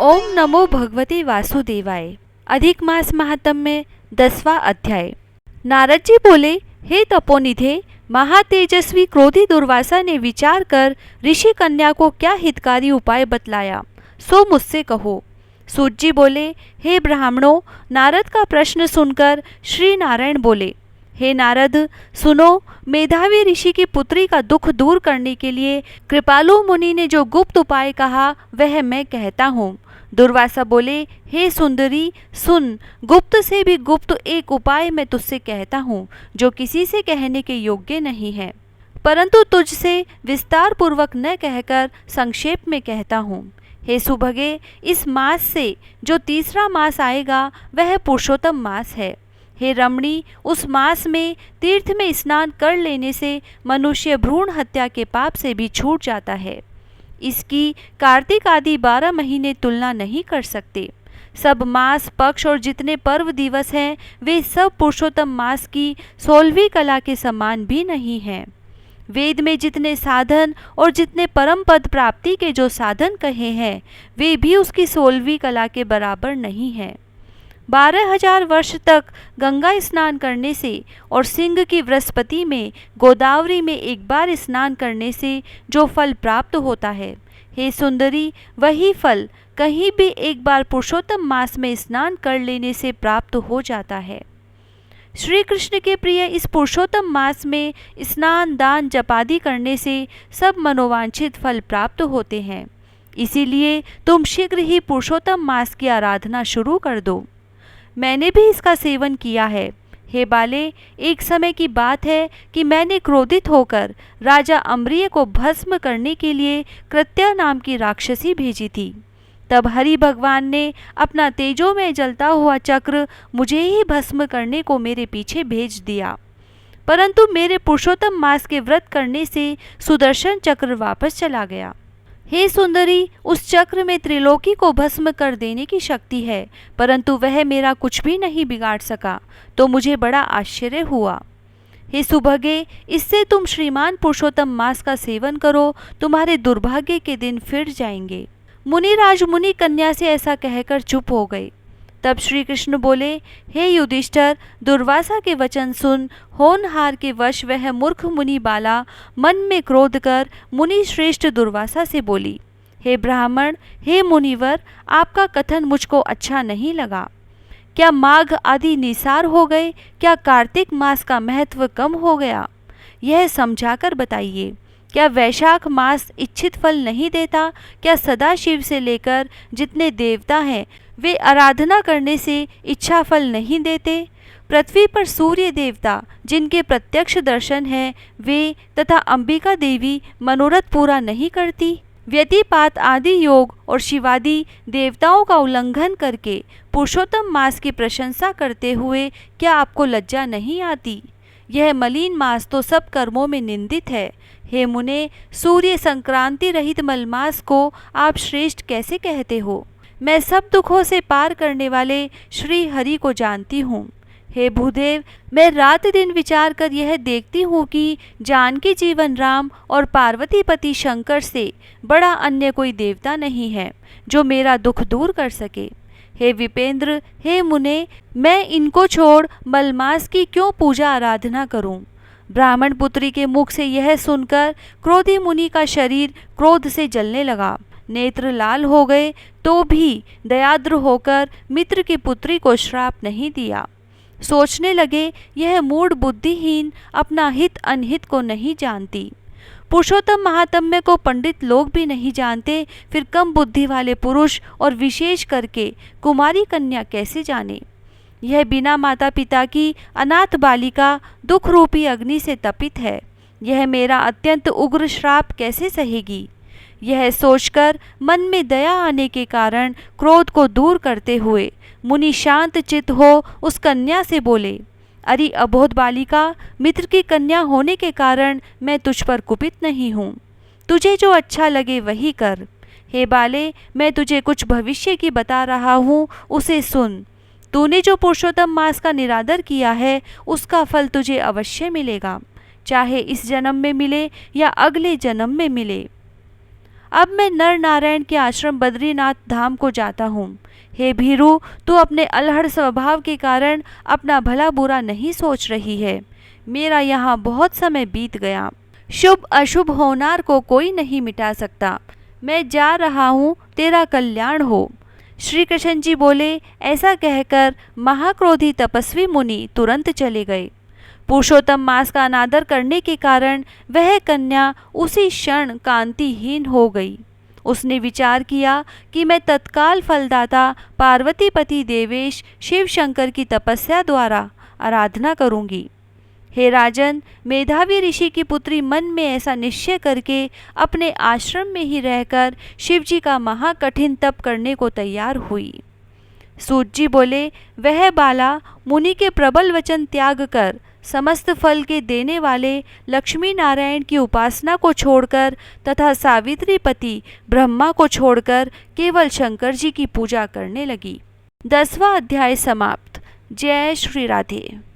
ओम नमो भगवते वासुदेवाय। अधिक मास महात्म्य 10वां अध्याय। नारद जी बोले, हे तपोनिधे, महातेजस्वी क्रोधी दुर्वासा ने विचार कर ऋषि कन्या को क्या हितकारी उपाय बतलाया, सो मुझसे कहो। सूत जी बोले, हे ब्राह्मणों, नारद का प्रश्न सुनकर श्री नारायण बोले, हे नारद, सुनो। मेधावी ऋषि की पुत्री का दुख दूर करने के लिए कृपालु मुनि ने जो गुप्त उपाय कहा वह मैं कहता हूँ। दुर्वासा बोले, हे सुंदरी, सुन। गुप्त से भी गुप्त एक उपाय मैं तुझसे कहता हूँ, जो किसी से कहने के योग्य नहीं है, परंतु तुझसे विस्तार पूर्वक न कहकर संक्षेप में कहता हूँ। हे सुभगे, इस मास से जो तीसरा मास आएगा वह पुरुषोत्तम मास है। हे रमणी, उस मास में तीर्थ में स्नान कर लेने से मनुष्य भ्रूण हत्या के पाप से भी छूट जाता है। इसकी कार्तिक आदि 12 महीने तुलना नहीं कर सकते। सब मास, पक्ष और जितने पर्व दिवस हैं वे सब पुरुषोत्तम मास की 16वीं कला के समान भी नहीं हैं। वेद में जितने साधन और जितने परम पद प्राप्ति के जो साधन कहे हैं वे भी उसकी 16वीं कला के बराबर नहीं हैं। 12,000 वर्ष तक गंगा स्नान करने से और सिंह की बृहस्पति में गोदावरी में एक बार स्नान करने से जो फल प्राप्त होता है, हे सुंदरी, वही फल कहीं भी एक बार पुरुषोत्तम मास में स्नान कर लेने से प्राप्त हो जाता है। श्री कृष्ण के प्रिय इस पुरुषोत्तम मास में स्नान, दान, जपादि करने से सब मनोवांछित फल प्राप्त होते हैं। इसीलिए तुम शीघ्र ही पुरुषोत्तम मास की आराधना शुरू कर दो। मैंने भी इसका सेवन किया है। हे बाले, एक समय की बात है कि मैंने क्रोधित होकर राजा अम्रिय को भस्म करने के लिए कृत्या नाम की राक्षसी भेजी थी। तब हरि भगवान ने अपना तेजो में जलता हुआ चक्र मुझे ही भस्म करने को मेरे पीछे भेज दिया, परंतु मेरे पुरुषोत्तम मास के व्रत करने से सुदर्शन चक्र वापस चला गया। हे सुंदरी, उस चक्र में त्रिलोकी को भस्म कर देने की शक्ति है, परंतु वह मेरा कुछ भी नहीं बिगाड़ सका, तो मुझे बड़ा आश्चर्य हुआ। हे सुभगे, इससे तुम श्रीमान पुरुषोत्तम मास का सेवन करो, तुम्हारे दुर्भाग्य के दिन फिर जाएंगे। मुनिराज मुनि कन्या से ऐसा कहकर चुप हो गए। तब श्री कृष्ण बोले, हे युधिष्ठिर, दुर्वासा के वचन सुन। होनहार के वश वह मूर्ख मुनि बाला मन में क्रोध कर मुनि श्रेष्ठ दुर्वासा से बोली, हे ब्राह्मण, हे मुनिवर, आपका कथन मुझको अच्छा नहीं लगा। क्या माघ आदि निसार हो गए? क्या कार्तिक मास का महत्व कम हो गया? यह समझाकर बताइए। क्या वैशाख मास इच्छित फल नहीं देता? क्या सदाशिव से लेकर जितने देवता हैं वे आराधना करने से इच्छा फल नहीं देते? पृथ्वी पर सूर्य देवता जिनके प्रत्यक्ष दर्शन है वे तथा अंबिका देवी मनोरथ पूरा नहीं करती? व्यतिपात आदि योग और शिवादि देवताओं का उल्लंघन करके पुरुषोत्तम मास की प्रशंसा करते हुए क्या आपको लज्जा नहीं आती? यह मलिन मास तो सब कर्मों में निंदित है। हे मुने, सूर्य संक्रांति रहित मलमास को आप श्रेष्ठ कैसे कहते हो? मैं सब दुखों से पार करने वाले श्री हरि को जानती हूँ। हे भूदेव, मैं रात दिन विचार कर यह देखती हूँ कि जानकी जीवन राम और पार्वती पति शंकर से बड़ा अन्य कोई देवता नहीं है जो मेरा दुख दूर कर सके। हे विपेंद्र, हे मुने, मैं इनको छोड़ मलमास की क्यों पूजा आराधना करूं? ब्राह्मण पुत्री के मुख से यह सुनकर क्रोधी मुनि का शरीर क्रोध से जलने लगा। नेत्र लाल हो गए तो भी दयाद्र होकर मित्र की पुत्री को श्राप नहीं दिया। सोचने लगे, यह मूढ़ बुद्धिहीन अपना हित अनहित को नहीं जानती। पुरुषोत्तम महात्म्य को पंडित लोग भी नहीं जानते, फिर कम बुद्धि वाले पुरुष और विशेष करके कुमारी कन्या कैसे जाने? यह बिना माता पिता की अनाथ बालिका दुख रूपी अग्नि से तपित है। यह मेरा अत्यंत उग्र श्राप कैसे सहेगी? यह सोचकर मन में दया आने के कारण क्रोध को दूर करते हुए मुनि शांत चित्त हो उस कन्या से बोले, अरे अबोध बालिका, मित्र की कन्या होने के कारण मैं तुझ पर कुपित नहीं हूँ। तुझे जो अच्छा लगे वही कर। हे बाले, मैं तुझे कुछ भविष्य की बता रहा हूँ, उसे सुन। तूने जो पुरुषोत्तम मास का निरादर किया है उसका फल तुझे अवश्य मिलेगा, चाहे इस जन्म में मिले या अगले जन्म में मिले। अब मैं नर नारायण के आश्रम बद्रीनाथ धाम को जाता हूँ। हे भीरू, तू अपने अलहड़ स्वभाव के कारण अपना भला बुरा नहीं सोच रही है। मेरा यहाँ बहुत समय बीत गया। शुभ अशुभ होनार को कोई नहीं मिटा सकता। मैं जा रहा हूँ, तेरा कल्याण हो। श्री कृष्ण जी बोले। ऐसा कहकर महाक्रोधी तपस्वी मुनि तुरंत चले गए। पुरुषोत्तम मास का अनादर करने के कारण वह कन्या उसी क्षण कांतिहीन हो गई। उसने विचार किया कि मैं तत्काल फलदाता पार्वतीपति देवेश शिव शंकर की तपस्या द्वारा आराधना करूंगी। हे राजन, मेधावी ऋषि की पुत्री मन में ऐसा निश्चय करके अपने आश्रम में ही रहकर शिवजी का महाकठिन तप करने को तैयार हुई। सूत जी बोले। वह बाला मुनि के प्रबल वचन त्याग कर समस्त फल के देने वाले लक्ष्मी नारायण की उपासना को छोड़कर तथा सावित्री पति ब्रह्मा को छोड़कर केवल शंकर जी की पूजा करने लगी। 10वां अध्याय समाप्त। जय श्री राधे।